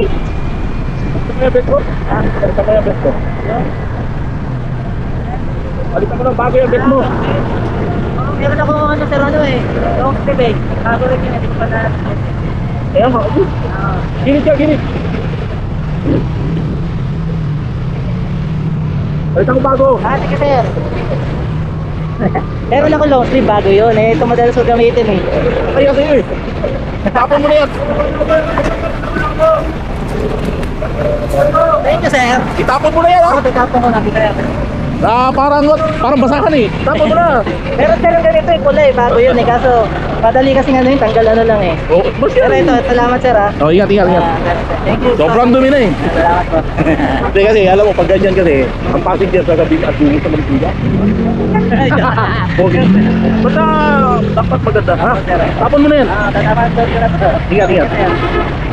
Ito mo yung best ko? Ito mo yung best ko? Palitan mo lang bago yung best mo. Meron ako ano sir ano eh. Long sleeve eh. Bago rin yun. Hindi ko pa na. Kaya mga ubus. Ginit ka, ginit. Palitan ko bago. Sige sir. Meron ako long sleeve bago yun eh. Ito madalas ko gamitin eh. Kaya sa'yo eh. Tapon mo na yan. Thank you sir. Itapon mo na yan, Ako tatapon ko na. parang basahan eh. Tapon mo na. Meron sir yung ganito eh kulay. Bago yun eh. Kaso madali kasi ano yun. Tanggal ano lang eh. Oh, mas Pero yan. ito, salamat sir ah. Oh, ingat. Thank you. Sobrang dumi na eh. Salamat po. Hindi kasi, alam mo, pag ganyan kasi, ang passenger sa gabi at dugo sa Manila. Okay. Basta, dapat maganda, ha? Tapon mo na yan. Tatamaan ko na to. Ingat.